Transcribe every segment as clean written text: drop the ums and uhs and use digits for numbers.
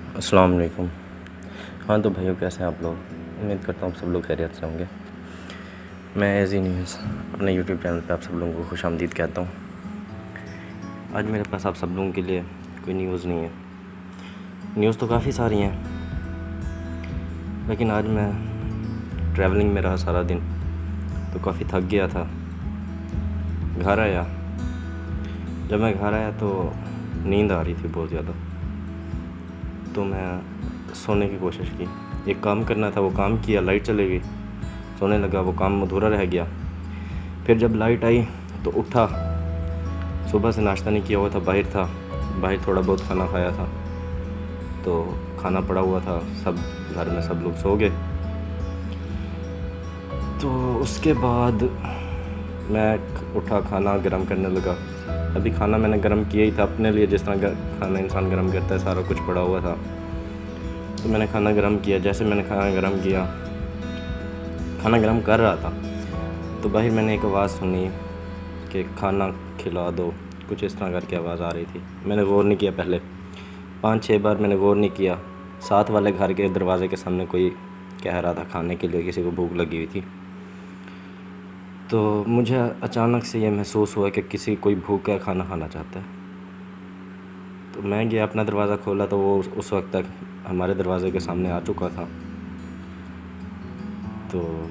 السلام علیکم۔ ہاں تو بھائیو، کیسے ہیں آپ لوگ؟ امید کرتا ہوں آپ سب لوگ خیریت سے ہوں گے۔ میں ایزی نیوز اپنے یوٹیوب چینل پہ آپ سب لوگوں کو خوش آمدید کہتا ہوں۔ آج میرے پاس آپ سب لوگوں کے لیے کوئی نیوز نہیں ہے۔ نیوز تو کافی ساری ہیں، لیکن آج میں ٹریولنگ میں رہا سارا دن، تو کافی تھک گیا تھا۔ گھر آیا، جب میں گھر آیا تو نیند آ رہی تھی بہت زیادہ، تو میں سونے کی کوشش کی۔ ایک کام کرنا تھا، وہ کام کیا، لائٹ چلے گئی، سونے لگا، وہ کام ادھورا رہ گیا۔ پھر جب لائٹ آئی تو اٹھا، صبح سے ناشتہ نہیں کیا ہوا تھا، باہر تھوڑا بہت کھانا کھایا تھا، تو کھانا پڑا ہوا تھا، سب گھر میں سب لوگ سو گئے۔ تو اس کے بعد میں اٹھا، کھانا گرم کرنے لگا۔ ابھی کھانا میں نے گرم کیا ہی تھا اپنے لیے، جس طرح کھانا انسان گرم کرتا ہے، سارا کچھ پڑا ہوا تھا، تو میں نے کھانا گرم کیا۔ جیسے میں نے کھانا گرم کیا، کھانا گرم کر رہا تھا، تو باہر میں نے ایک آواز سنی کہ کھانا کھلا دو، کچھ اس طرح کر کے آواز آ رہی تھی۔ میں نے غور نہیں کیا، پہلے 5-6 بار میں نے غور نہیں کیا۔ ساتھ والے گھر کے دروازے کے سامنے کوئی کہہ رہا تھا کھانے کے لیے، کسی کو بھوک لگی ہوئی تھی۔ تو مجھے اچانک سے یہ محسوس ہوا کہ کوئی بھوکا کھانا کھانا چاہتا ہے۔ تو میں گیا، اپنا دروازہ کھولا، تو وہ اس وقت تک ہمارے دروازے کے سامنے آ چکا تھا۔ تو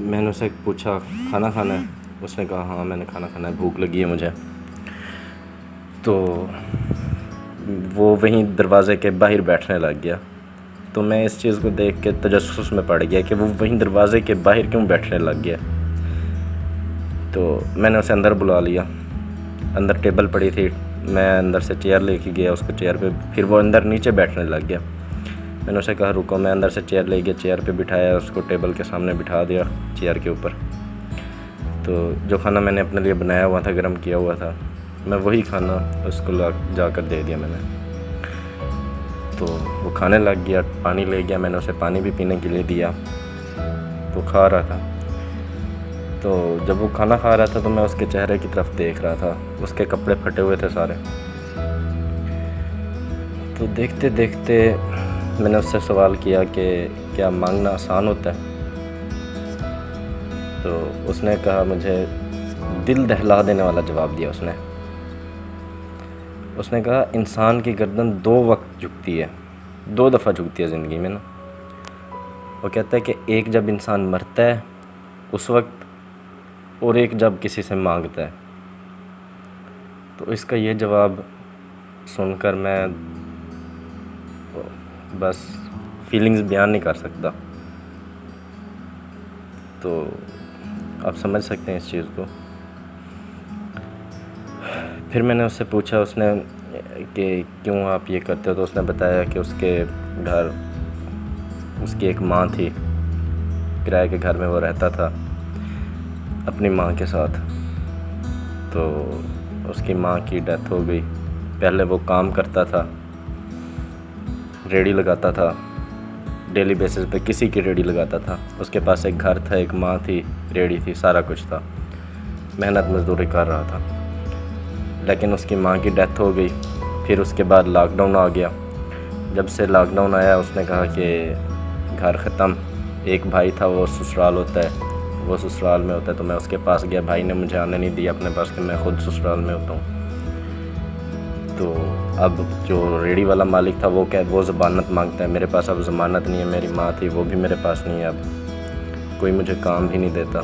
میں نے اسے پوچھا کھانا کھانا ہے؟ اس نے کہا ہاں میں نے کھانا کھانا ہے، بھوک لگی ہے مجھے۔ تو وہ وہیں دروازے کے باہر بیٹھنے لگ گیا۔ تو میں اس چیز کو دیکھ کے تجسس میں پڑ گیا کہ وہ وہیں دروازے کے باہر کیوں بیٹھنے لگ گیا۔ تو میں نے اسے اندر بلا لیا۔ اندر ٹیبل پڑی تھی، میں اندر سے چیئر لے کے گیا اس کو، چیئر پہ، پھر وہ اندر نیچے بیٹھنے لگ گیا۔ میں نے اسے کہا رکو، میں اندر سے چیئر لے گیا، چیئر پہ بٹھایا اس کو، ٹیبل کے سامنے بٹھا دیا، چیئر کے اوپر۔ تو جو کھانا میں نے اپنے لیے بنایا ہوا تھا، گرم کیا ہوا تھا، میں وہی کھانا اس کو جا کر دے دیا میں نے۔ تو وہ کھانے لگ گیا، پانی لے گیا، میں نے اسے پانی بھی پینے کے لیے دیا، تو کھا رہا تھا۔ تو جب وہ کھانا کھا رہا تھا تو میں اس کے چہرے کی طرف دیکھ رہا تھا، اس کے کپڑے پھٹے ہوئے تھے سارے۔ تو دیکھتے دیکھتے میں نے اس سے سوال کیا کہ کیا مانگنا آسان ہوتا ہے؟ تو اس نے کہا، مجھے دل دہلا دینے والا جواب دیا اس نے کہا انسان کی گردن 2 وقت جھکتی ہے، 2 دفعہ جھکتی ہے زندگی میں نا۔ وہ کہتا ہے کہ ایک جب انسان مرتا ہے اس وقت، اور ایک جب کسی سے مانگتا ہے۔ تو اس کا یہ جواب سن کر میں بس فیلنگز بیان نہیں کر سکتا۔ تو آپ سمجھ سکتے ہیں اس چیز کو۔ پھر میں نے اس سے پوچھا، اس نے کہ کیوں آپ یہ کرتے ہو؟ تو اس نے بتایا کہ اس کے گھر اس کی ایک ماں تھی، کرائے کے گھر میں وہ رہتا تھا اپنی ماں کے ساتھ۔ تو اس کی ماں کی ڈیتھ ہو گئی۔ پہلے وہ کام کرتا تھا، ریڑھی لگاتا تھا، ڈیلی بیسس پہ کسی کی ریڑھی لگاتا تھا۔ اس کے پاس ایک گھر تھا، ایک ماں تھی، ریڑھی تھی، سارا کچھ تھا، محنت مزدوری کر رہا تھا۔ لیکن اس کی ماں کی ڈیتھ ہو گئی۔ پھر اس کے بعد لاک ڈاؤن آ گیا۔ جب سے لاک ڈاؤن آیا، اس نے کہا کہ گھر ختم۔ ایک بھائی تھا، وہ سسرال ہوتا ہے، وہ سسرال میں ہوتا ہے، تو میں اس کے پاس گیا، بھائی نے مجھے آنے نہیں دیا اپنے پاس کہ میں خود سسرال میں ہوتا ہوں۔ تو اب جو ریڑھی والا مالک تھا وہ ضمانت مانگتا ہے، میرے پاس اب ضمانت نہیں ہے، میری ماں تھی وہ بھی میرے پاس نہیں ہے، اب کوئی مجھے کام بھی نہیں دیتا،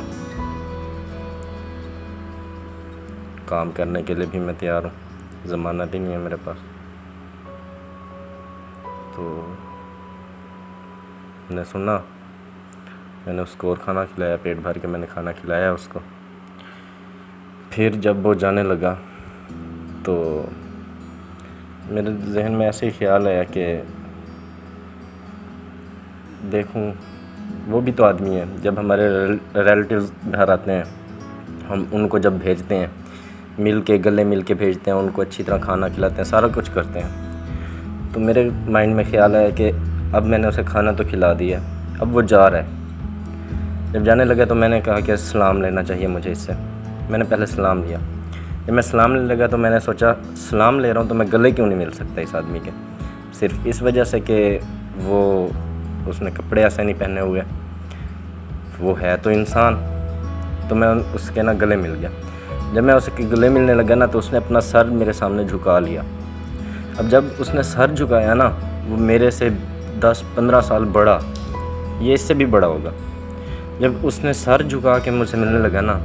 کام کرنے کے لیے بھی میں تیار ہوں، ضمانت ہی نہیں ہے میرے پاس۔ تو میں نے سنا، میں نے اس کو اور کھانا کھلایا، پیٹ بھر کے میں نے کھانا کھلایا اس کو۔ پھر جب وہ جانے لگا تو میرے ذہن میں ایسے ہی خیال آیا کہ دیکھوں وہ بھی تو آدمی ہے۔ جب ہمارے ریلیٹیوز گھر آتے ہیں، ہم ان کو جب بھیجتے ہیں، گلے مل کے بھیجتے ہیں، ان کو اچھی طرح کھانا کھلاتے ہیں، سارا کچھ کرتے ہیں۔ تو میرے مائنڈ میں خیال آیا کہ اب میں نے اسے کھانا تو کھلا دیا، اب وہ جا رہا ہے۔ جب جانے لگا تو میں نے کہا کہ سلام لینا چاہیے مجھے اس سے۔ میں نے پہلے سلام لیا۔ جب میں سلام لینے لگا تو میں نے سوچا سلام لے رہا ہوں تو میں گلے کیوں نہیں مل سکتا اس آدمی کے؟ صرف اس وجہ سے کہ اس نے کپڑے ایسے نہیں پہنے ہوئے، وہ ہے تو انسان. تو میں اس کے گلے مل گیا. جب میں اس کے گلے ملنے لگا نا تو اس نے اپنا سر میرے سامنے جھکا لیا. اب جب اس نے سر جھکایا نا، وہ میرے سے 10-15 سال بڑا، یہ اس سے بھی بڑا ہوگا. جب اس نے سر جھکا کے مجھ سے ملنے لگا نا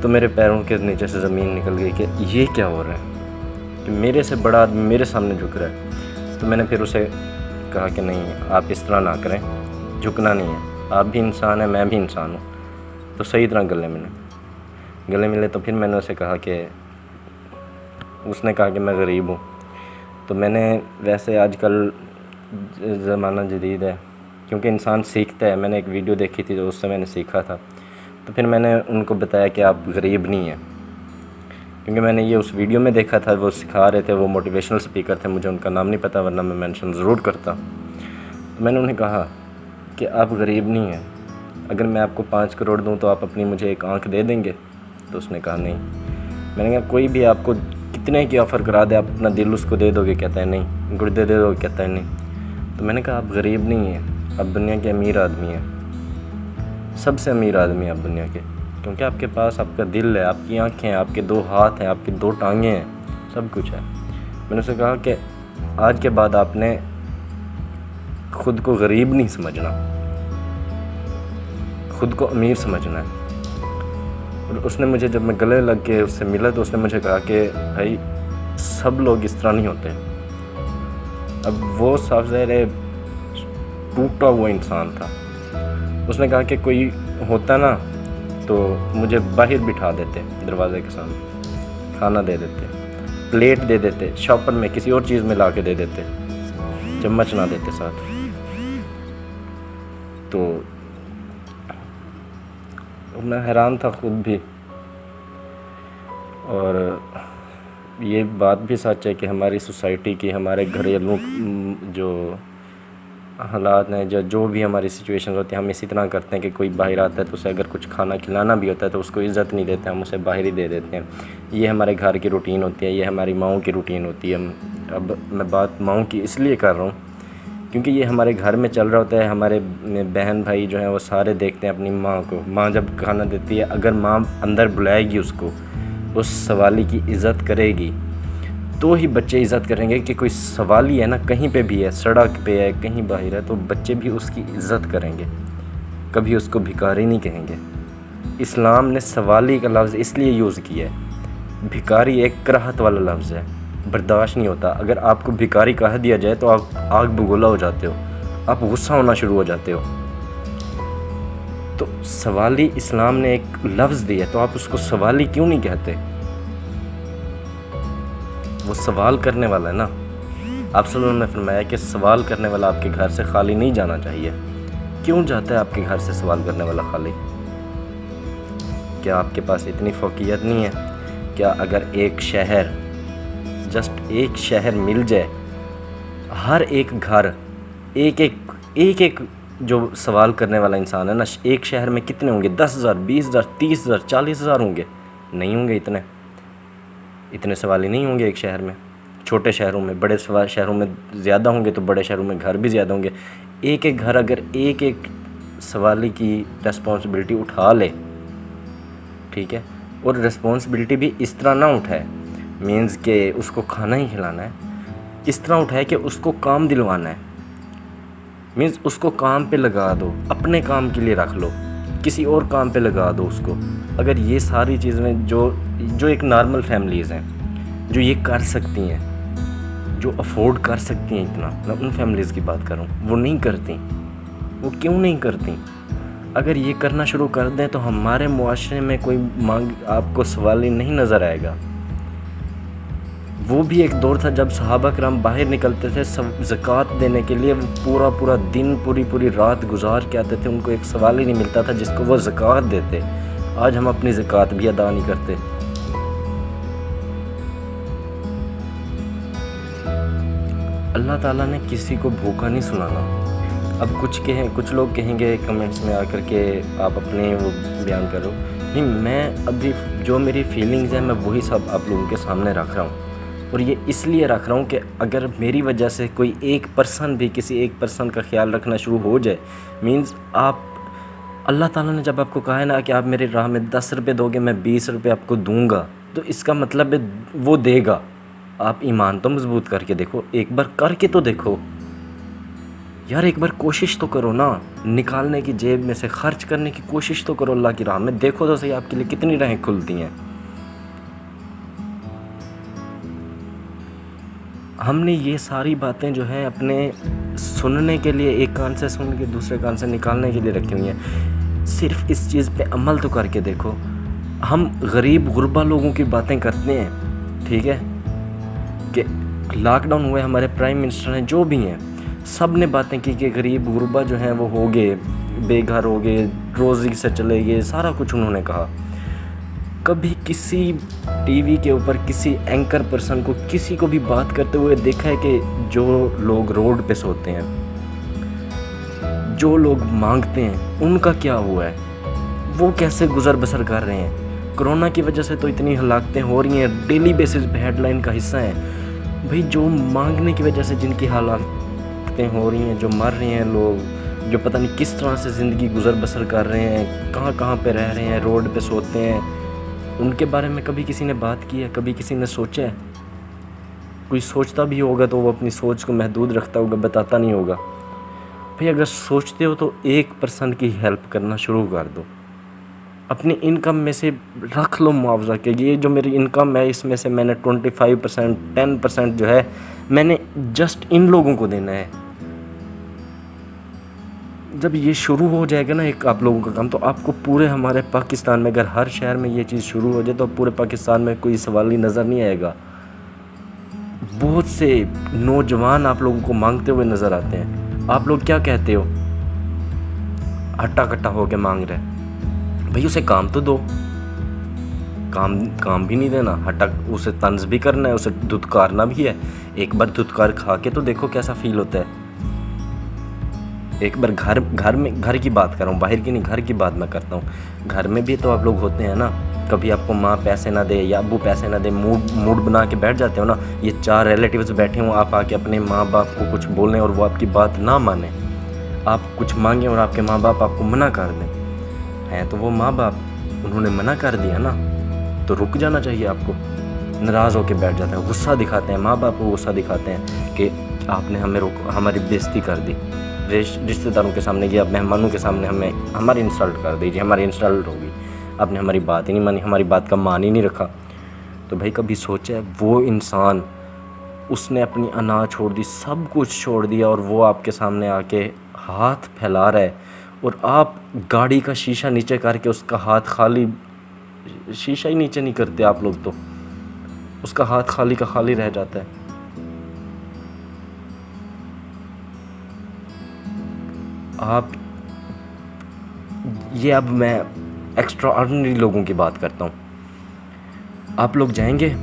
تو میرے پیروں کے نیچے سے زمین نکل گئی کہ یہ کیا ہو رہا ہے کہ میرے سے بڑا آدمی میرے سامنے جھک رہا ہے. تو میں نے پھر اسے کہا کہ نہیں، آپ اس طرح نہ کریں، جھکنا نہیں ہے، آپ بھی انسان ہیں، میں بھی انسان ہوں. تو صحیح طرح گلے ملے. تو پھر میں نے اسے کہا کہ اس نے کہا کہ میں غریب ہوں. تو میں نے ویسے آج کل زمانہ جدید ہے، کیونکہ انسان سیکھتا ہے. میں نے ایک ویڈیو دیکھی تھی تو اس سے میں نے سیکھا تھا. تو پھر میں نے ان کو بتایا کہ آپ غریب نہیں ہیں، کیونکہ میں نے یہ اس ویڈیو میں دیکھا تھا. وہ سکھا رہے تھے، وہ موٹیویشنل سپیکر تھے، مجھے ان کا نام نہیں پتہ ورنہ میں مینشن ضرور کرتا. تو میں نے انہیں کہا کہ آپ غریب نہیں ہیں، اگر میں آپ کو 5 کروڑ دوں تو آپ اپنی مجھے ایک آنکھ دے دیں گے؟ تو اس نے کہا نہیں. میں نے کہا کوئی بھی آپ کو کتنے کی آفر کرا دے، آپ اپنا دل اس کو دے دو گے؟ کہتا ہے نہیں. گردے دے دو گے؟ کہتا ہے نہیں. تو میں نے کہا آپ غریب نہیں ہیں، آپ دنیا کے امیر آدمی ہیں، سب سے امیر آدمی ہیں آپ دنیا کے، کیونکہ آپ کے پاس آپ کا دل ہے، آپ کی آنکھیں ہیں، آپ کے 2 ہاتھ ہیں، آپ کی 2 ٹانگیں ہیں، سب کچھ ہے. میں نے اسے کہا کہ آج کے بعد آپ نے خود کو غریب نہیں سمجھنا، خود کو امیر سمجھنا ہے. اور اس نے مجھے، جب میں گلے لگ کے اس سے ملا تو اس نے مجھے کہا کہ بھائی سب لوگ اس طرح نہیں ہوتے. اب وہ صاف ظاہر ہے ٹوٹا ہوا انسان تھا. اس نے کہا کہ کوئی ہوتا نا تو مجھے باہر بٹھا دیتے دروازے کے سامنے، کھانا دے دیتے، پلیٹ دے دیتے، شاپر میں کسی اور چیز میں لا کے دے دیتے، چمچ نہ دیتے ساتھ. تو میں حیران تھا خود بھی. اور یہ بات بھی سچ ہے کہ ہماری سوسائٹی کی، ہمارے گھریلو جو حالات ہیں، جو بھی ہماری سچویشن ہوتی ہیں، ہم اسی طرح کرتے ہیں کہ کوئی باہر آتا ہے تو اسے اگر کچھ کھانا کھلانا بھی ہوتا ہے تو اس کو عزت نہیں دیتے، ہم اسے باہر ہی دے دیتے ہیں. یہ ہمارے گھر کی روٹین ہوتی ہے، یہ ہماری ماؤں کی روٹین ہوتی ہے. اب میں بات ماؤں کی اس لیے کر رہا ہوں کیونکہ یہ ہمارے گھر میں چل رہا ہوتا ہے. ہمارے بہن بھائی جو ہیں وہ سارے دیکھتے ہیں اپنی ماں کو. ماں جب کھانا دیتی ہے، اگر ماں اندر بلائے گی اس کو، اس سوالی کی عزت کرے گی تو ہی بچے عزت کریں گے. کہ کوئی سوالی ہے نا، کہیں پہ بھی ہے، سڑک پہ ہے، کہیں باہر ہے، تو بچے بھی اس کی عزت کریں گے، کبھی اس کو بھکاری نہیں کہیں گے. اسلام نے سوالی کا لفظ اس لیے یوز کیا ہے. بھکاری ایک کراہت والا لفظ ہے، برداشت نہیں ہوتا. اگر آپ کو بھکاری کہہ دیا جائے تو آپ آگ بگولا ہو جاتے ہو، آپ غصہ ہونا شروع ہو جاتے ہو. تو سوالی اسلام نے ایک لفظ دیا تو آپ اس کو سوالی کیوں نہیں کہتے؟ وہ سوال کرنے والا ہے نا. آپ صلی اللہ علیہ وسلم نے فرمایا کہ سوال کرنے والا آپ کے گھر سے خالی نہیں جانا چاہیے. کیوں جاتا ہے آپ کے گھر سے سوال کرنے والا خالی؟ کیا آپ کے پاس اتنی فوقیت نہیں ہے؟ کیا اگر ایک شہر، جسٹ ایک شہر مل جائے، ہر ایک گھر، ایک جو سوال کرنے والا انسان ہے نا، ایک شہر میں کتنے ہوں گے؟ 10,000، 20,000، 30,000، 40,000 ہوں گے؟ نہیں ہوں گے اتنے سوالی نہیں ہوں گے ایک شہر میں. چھوٹے شہروں میں، بڑے شہروں میں زیادہ ہوں گے تو بڑے شہروں میں گھر بھی زیادہ ہوں گے. ایک گھر اگر ایک سوالی کی رسپانسبلٹی اٹھا لے، ٹھیک ہے، اور رسپانسبلٹی بھی اس طرح نہ اٹھائے مینز کہ اس کو کھانا ہی کھلانا ہے، اس طرح اٹھائے کہ اس کو کام دلوانا ہے. مینز اس کو کام پہ لگا دو، اپنے کام کے لیے رکھ لو، کسی اور کام پہ لگا دو اس کو. اگر یہ ساری چیزیں جو ایک نارمل فیملیز ہیں، جو یہ کر سکتی ہیں، جو افورڈ کر سکتی ہیں اتنا، میں ان فیملیز کی بات کروں، وہ نہیں کرتی. وہ کیوں نہیں کرتی؟ اگر یہ کرنا شروع کر دیں تو ہمارے معاشرے میں کوئی آپ کو سوالی نہیں نظر آئے گا. وہ بھی ایک دور تھا جب صحابہ کرام باہر نکلتے تھے زکوٰۃ دینے کے لیے، وہ پورا دن، پوری رات گزار کے آتے تھے، ان کو ایک سوال ہی نہیں ملتا تھا جس کو وہ زکوٰۃ دیتے. آج ہم اپنی زکوٰۃ بھی ادا نہیں کرتے. اللہ تعالیٰ نے کسی کو بھوکا نہیں سلانا. اب کچھ لوگ کہیں گے کمنٹس میں آ کر کے آپ اپنے وہ بیان کرو. نہیں، میں ابھی جو میری فیلنگز ہیں میں وہی سب آپ لوگوں کے سامنے رکھ رہا ہوں. اور یہ اس لیے رکھ رہا ہوں کہ اگر میری وجہ سے کوئی ایک پرسن بھی کسی ایک پرسن کا خیال رکھنا شروع ہو جائے، مینز آپ، اللہ تعالیٰ نے جب آپ کو کہا ہے نا کہ آپ میری راہ میں 10 روپے دو گے میں 20 روپے آپ کو دوں گا، تو اس کا مطلب ہے وہ دے گا. آپ ایمان تو مضبوط کر کے دیکھو، ایک بار کر کے تو دیکھو یار، ایک بار کوشش تو کرو نا، نکالنے کی جیب میں سے خرچ کرنے کی کوشش تو کرو اللہ کی راہ میں. دیکھو تو صحیح آپ کے لیے کتنی راہیں کھلتی ہیں. ہم نے یہ ساری باتیں جو ہیں اپنے سننے کے لیے، ایک کان سے سن کے دوسرے کان سے نکالنے کے لیے رکھی ہوئی ہیں. صرف اس چیز پہ عمل تو کر کے دیکھو. ہم غریب غربا لوگوں کی باتیں کرتے ہیں، ٹھیک ہے، کہ لاک ڈاؤن ہوئے، ہمارے پرائم منسٹر ہیں جو بھی ہیں، سب نے باتیں کی کہ غریب غربا جو ہیں وہ ہو گئے، بے گھر ہو گئے، روزی سے چلے گئے، سارا کچھ انہوں نے کہا. کبھی کسی ٹی وی کے اوپر کسی اینکر پرسن کو کسی کو بھی بات کرتے ہوئے دیکھا ہے کہ جو لوگ روڈ پہ سوتے ہیں، جو لوگ مانگتے ہیں، ان کا کیا ہوا ہے؟ وہ کیسے گزر بسر کر رہے ہیں؟ کرونا کی وجہ سے تو اتنی ہلاکتیں ہو رہی ہیں، ڈیلی بیسس پہ ہیڈ لائن کا حصہ ہیں. بھئی جو مانگنے کی وجہ سے جن کی ہلاکتیں ہو رہی ہیں، جو مر رہے ہیں لوگ، جو پتہ نہیں کس طرح سے زندگی گزر بسر کر رہے ہیں، کہاں کہاں پہ رہ رہے ہیں، روڈ پہ سوتے ہیں، ان کے بارے میں کبھی کسی نے بات کی ہے؟ کبھی کسی نے سوچا ہے؟ کوئی سوچتا بھی ہوگا تو وہ اپنی سوچ کو محدود رکھتا ہوگا، بتاتا نہیں ہوگا. بھئی اگر سوچتے ہو تو 1% کی ہیلپ کرنا شروع کر دو. اپنی انکم میں سے رکھ لو معاوضہ، کہ یہ جو میری انکم ہے اس میں سے میں نے 25%، 10% جو ہے میں نے جسٹ ان لوگوں کو دینا ہے. جب یہ شروع ہو جائے گا نا ایک آپ لوگوں کا کام، تو آپ کو پورے ہمارے پاکستان میں، اگر ہر شہر میں یہ چیز شروع ہو جائے تو پورے پاکستان میں کوئی سوالی نظر نہیں آئے گا. بہت سے نوجوان آپ لوگوں کو مانگتے ہوئے نظر آتے ہیں. آپ لوگ کیا کہتے ہو؟ ہٹا کٹا ہو کے مانگ رہے. بھئی اسے کام تو دو. کام بھی نہیں دینا، ہٹا، اسے طنز بھی کرنا ہے، اسے دھتکارنا بھی ہے. ایک بار دھتکار کھا کے تو دیکھو کیسا فیل ہوتا ہے. ایک بار گھر کی بات کر رہا ہوں، باہر کی نہیں، گھر کی بات میں کرتا ہوں. گھر میں بھی تو آپ لوگ ہوتے ہیں نا، کبھی آپ کو ماں پیسے نہ دے یا ابو پیسے نہ دے، موڈ بنا کے بیٹھ جاتے ہو نا. یہ 4 ریلیٹیوز بیٹھے ہوں، آپ آ کے اپنے ماں باپ کو کچھ بولیں اور وہ آپ کی بات نہ مانیں. آپ کچھ مانگیں اور آپ کے ماں باپ آپ کو منع کر دیں. ہیں تو وہ ماں باپ، انہوں نے منع کر دیا نا، تو رک جانا چاہیے آپ کو. ناراض ہو کے بیٹھ جاتے ہیں، غصہ دکھاتے ہیں، ماں باپ کو غصہ دکھاتے ہیں کہ آپ نے ہماری بےزتی کر دی رشتہ داروں کے سامنے، یا مہمانوں کے سامنے ہماری انسلٹ کر دیجیے، ہماری انسلٹ ہوگی، آپ نے ہماری بات ہی نہیں مانی، ہماری بات کا مان ہی نہیں رکھا. تو بھائی کبھی سوچا ہے وہ انسان، اس نے اپنی انا چھوڑ دی، سب کچھ چھوڑ دیا، اور وہ آپ کے سامنے آ کے ہاتھ پھیلا رہا ہے، اور آپ گاڑی کا شیشہ نیچے کر کے اس کا ہاتھ خالی، شیشہ ہی نیچے نہیں کرتے آپ لوگ، تو اس کا ہاتھ خالی کا خالی رہ جاتا ہے. آپ یہ، اب میں ایکسٹرا آرڈنری لوگوں کی بات کرتا ہوں. آپ لوگ جائیں گے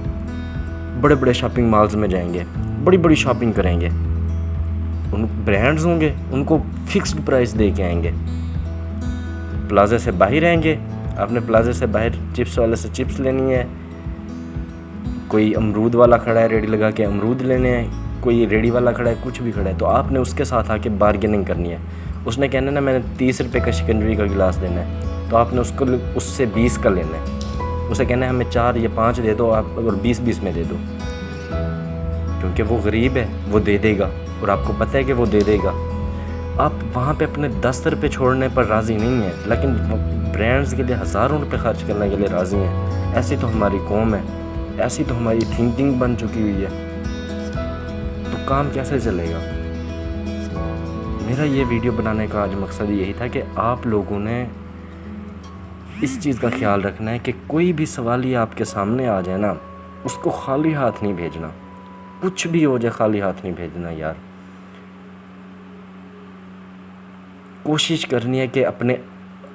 بڑے بڑے شاپنگ مالز میں، جائیں گے بڑی بڑی شاپنگ کریں گے، ان برانڈز ہوں گے، ان کو فکسڈ پرائس دے کے آئیں گے. پلازے سے باہر آئیں گے، آپ نے پلازے سے باہر چپس والے سے چپس لینی ہے، کوئی امرود والا کھڑا ہے ریڈی لگا کے امرود لینے ہیں، کوئی ریڈی والا کھڑا ہے، کچھ بھی کھڑا ہے، تو آپ نے اس کے ساتھ آ کے بارگیننگ کرنی ہے. اس نے کہنا نا میں نے 30 روپے کا شکنجوی کا گلاس دینا ہے، تو آپ نے اس سے 20 کا لینا ہے. اسے کہنا ہے ہمیں 4 یا 5 دے دو، آپ اگر 20 میں دے دو، کیونکہ وہ غریب ہے، وہ دے دے گا، اور آپ کو پتہ ہے کہ وہ دے دے گا. آپ وہاں پہ اپنے 10 روپے چھوڑنے پر راضی نہیں ہیں، لیکن برانڈز کے لیے ہزاروں روپے خرچ کرنے کے لیے راضی ہیں. ایسی تو ہماری قوم ہے، ایسی تو ہماری تھنکنگ بن چکی ہوئی ہے. تو کام کیسے چلے گا؟ میرا یہ ویڈیو بنانے کا آج مقصد یہی تھا کہ آپ لوگوں نے اس چیز کا خیال رکھنا ہے کہ کوئی بھی سوالی آپ کے سامنے آ جائے نا، اس کو خالی ہاتھ نہیں بھیجنا. کچھ بھی ہو جائے خالی ہاتھ نہیں بھیجنا یار. کوشش کرنی ہے کہ اپنے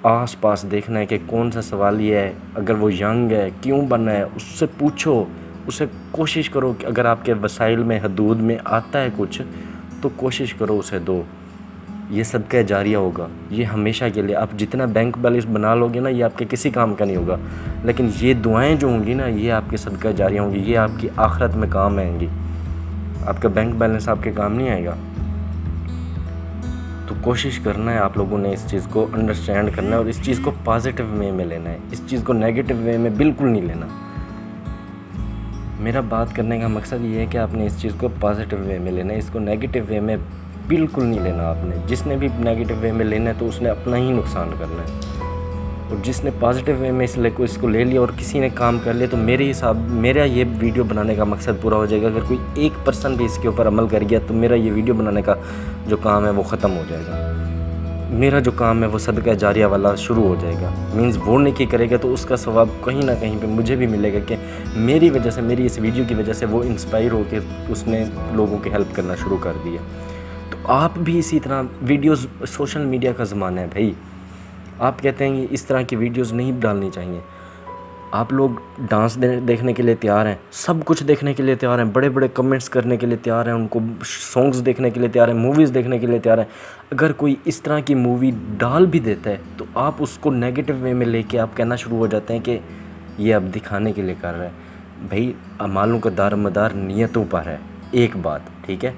آس پاس دیکھنا ہے کہ کون سا سوالی ہے، اگر وہ ینگ ہے، کیوں بنا ہے، اس سے پوچھو، اسے کوشش کرو کہ اگر آپ کے وسائل میں حدود میں آتا ہے کچھ، تو کوشش کرو اسے دو. یہ صدقہ جاریہ ہوگا، یہ ہمیشہ کے لیے. آپ جتنا بینک بیلنس بنا لو گے نا یہ آپ کے کسی کام کا نہیں ہوگا، لیکن یہ دعائیں جو ہوں گی نا یہ آپ کے صدقہ جاریہ ہوں گی، یہ آپ کی آخرت میں کام آئیں گی. آپ کا بینک بیلنس آپ کے کام نہیں آئے گا. تو کوشش کرنا ہے آپ لوگوں نے اس چیز کو انڈرسٹینڈ کرنا ہے اور اس چیز کو پازیٹیو وے میں لینا ہے، اس چیز کو نیگیٹو وے میں بالکل نہیں لینا. میرا بات کرنے کا مقصد یہ ہے کہ آپ نے اس چیز کو پازیٹیو وے میں لینا ہے، اس کو نیگیٹو وے میں بالکل نہیں لینا. آپ نے جس نے بھی نیگیٹو وے میں لینا ہے تو اس نے اپنا ہی نقصان کرنا ہے، اور جس نے پازیٹیو وے میں اس کو لے لیا اور کسی نے کام کر لیا تو میرا یہ ویڈیو بنانے کا مقصد پورا ہو جائے گا. اگر کوئی 1% بھی اس کے اوپر عمل کر گیا تو میرا یہ ویڈیو بنانے کا جو کام ہے وہ ختم ہو جائے گا. میرا جو کام ہے وہ صدقہ جاریہ والا شروع ہو جائے گا. مینز وہ نیکی کرے گا تو اس کا ثواب کہیں نہ کہیں پہ مجھے بھی ملے گا کہ میری وجہ سے، میری اس ویڈیو کی وجہ سے وہ انسپائر ہو کے اس نے لوگوں کی ہیلپ کرنا شروع کر دیا. تو آپ بھی اسی طرح ویڈیوز، سوشل میڈیا کا زمانہ ہے بھائی. آپ کہتے ہیں کہ اس طرح کی ویڈیوز نہیں ڈالنی چاہیے. آپ لوگ ڈانس دیکھنے کے لیے تیار ہیں، سب کچھ دیکھنے کے لیے تیار ہیں، بڑے بڑے کمنٹس کرنے کے لیے تیار ہیں، ان کو سانگز دیکھنے کے لیے تیار ہیں، موویز دیکھنے کے لیے تیار ہیں. اگر کوئی اس طرح کی مووی ڈال بھی دیتا ہے تو آپ اس کو نیگیٹو وے میں لے کے آپ کہنا شروع ہو جاتے ہیں کہ یہ اب دکھانے کے لیے کر رہا ہے. بھائی اعمالوں کا دار مدار نیتوں پر ہے. ایک بات ٹھیک ہے،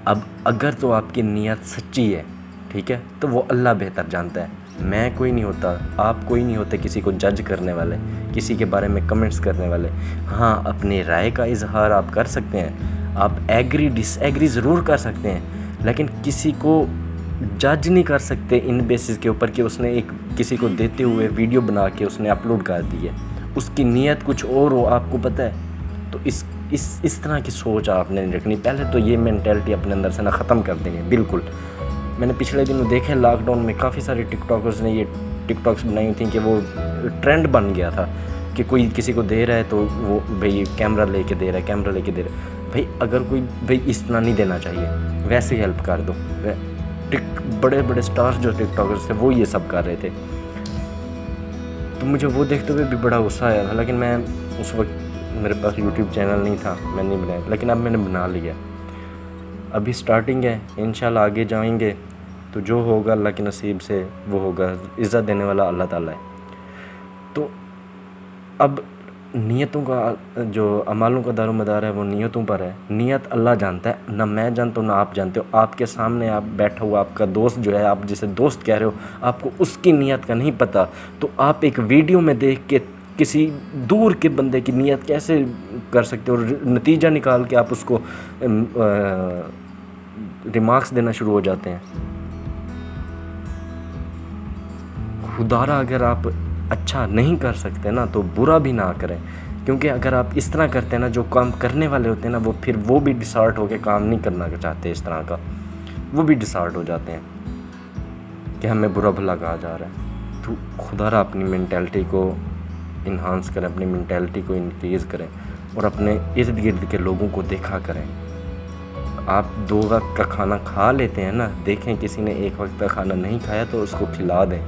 اب اگر تو آپ کی نیت سچی ہے ٹھیک ہے تو وہ اللہ بہتر جانتا ہے. میں کوئی نہیں ہوتا، آپ کوئی نہیں ہوتے کسی کو جج کرنے والے، کسی کے بارے میں کمنٹس کرنے والے. ہاں اپنی رائے کا اظہار آپ کر سکتے ہیں، آپ ایگری ڈس ایگری ضرور کر سکتے ہیں، لیکن کسی کو جج نہیں کر سکتے ان بیسس کے اوپر کہ اس نے ایک کسی کو دیتے ہوئے ویڈیو بنا کے اس نے اپلوڈ کر دی ہے، اس کی نیت کچھ اور ہو آپ کو پتہ ہے. تو اس طرح کی سوچ آپ نے رکھنی. پہلے تو یہ مینٹیلٹی اپنے اندر سے نہ ختم کر دینی ہے بالکل. میں نے پچھلے دنوں دیکھے لاک ڈاؤن میں کافی سارے ٹک ٹاکرز نے یہ ٹک ٹاکس بنائی تھیں کہ وہ ٹرینڈ بن گیا تھا کہ کوئی کسی کو دے رہا ہے تو وہ بھئی کیمرہ لے کے دے رہا ہے، کیمرہ لے کے دے رہا ہے. بھئی اگر کوئی بھئی اس طرح نہیں دینا چاہیے، ویسے ہی ہیلپ کر دو. بڑے بڑے سٹارز جو ٹک ٹاکرز تھے وہ یہ سب کر رہے تھے. تو مجھے وہ دیکھتے ہوئے بھی بڑا غصہ آیا تھا، لیکن میں اس وقت میرے پاس یوٹیوب چینل نہیں تھا، میں نہیں بنایا، لیکن اب میں نے بنا لیا. ابھی سٹارٹنگ ہے، انشاءاللہ آگے جائیں گے تو جو ہوگا اللہ کے نصیب سے وہ ہوگا. عزت دینے والا اللہ تعالیٰ ہے. تو اب نیتوں کا جو اعمالوں کا دار و مدار ہے وہ نیتوں پر ہے. نیت اللہ جانتا ہے، نہ میں جانتا ہوں نہ آپ جانتے ہو. آپ کے سامنے آپ بیٹھا ہوا آپ کا دوست جو ہے، آپ جسے دوست کہہ رہے ہو، آپ کو اس کی نیت کا نہیں پتہ، تو آپ ایک ویڈیو میں دیکھ کے کسی دور کے بندے کی نیت کیسے کر سکتے ہو، اور نتیجہ نکال کے آپ اس کو ریمارکس دینا شروع ہو جاتے ہیں. خدارا اگر آپ اچھا نہیں کر سکتے نا تو برا بھی نہ کریں، کیونکہ اگر آپ اس طرح کرتے ہیں نا، جو کام کرنے والے ہوتے ہیں نا وہ بھی ڈسارٹ ہو کے کام نہیں کرنا چاہتے اس طرح کا، وہ بھی ڈسارٹ ہو جاتے ہیں کہ ہمیں برا بھلا کہا جا رہا ہے. تو خدارا اپنی مینٹیلٹی کو انہانس کریں، اپنی مینٹیلٹی کو انکریز کریں، اور اپنے ارد گرد کے لوگوں کو دیکھا کریں. آپ 2 وقت کا کھانا کھا لیتے ہیں نا، دیکھیں کسی نے 1 وقت کا کھانا نہیں کھایا تو اس کو کھلا دیں.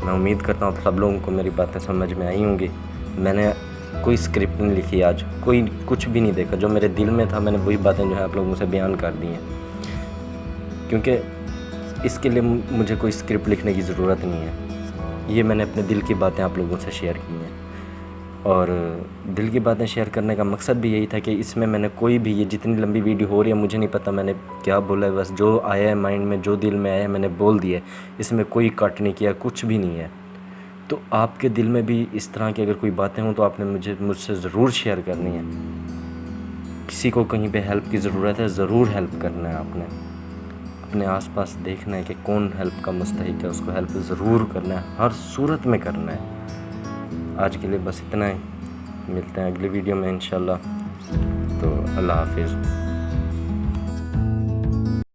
میں امید کرتا ہوں سب لوگوں کو میری باتیں سمجھ میں آئی ہوں گی. میں نے کوئی اسکرپٹ نہیں لکھی آج، کوئی کچھ بھی نہیں دیکھا، جو میرے دل میں تھا میں نے وہی باتیں جو ہے آپ لوگوں سے بیان کر دی ہیں، کیونکہ اس کے لیے مجھے کوئی اسکرپٹ لکھنے کی ضرورت نہیں ہے. یہ میں نے اپنے دل کی باتیں آپ لوگوں سے شیئر کی ہیں، اور دل کی باتیں شیئر کرنے کا مقصد بھی یہی تھا کہ اس میں نے کوئی بھی، یہ جتنی لمبی ویڈیو ہو رہی ہے مجھے نہیں پتہ میں نے کیا بولا ہے، بس جو آیا ہے مائنڈ میں، جو دل میں آیا ہے میں نے بول دیا ہے. اس میں کوئی کٹ نہیں کیا، کچھ بھی نہیں ہے. تو آپ کے دل میں بھی اس طرح کی اگر کوئی باتیں ہوں تو آپ نے مجھ سے ضرور شیئر کرنی ہے. کسی کو کہیں پہ ہیلپ کی ضرورت ہے، ضرور ہیلپ کرنا ہے. آپ نے اپنے آس پاس دیکھنا ہے کہ کون ہیلپ کا مستحق ہے، اس کو ہیلپ ضرور کرنا ہے، ہر صورت میں کرنا ہے. آج کے لیے بس اتنا ہی، ملتے ہیں اگلی ویڈیو میں انشاءاللہ. تو اللہ حافظ.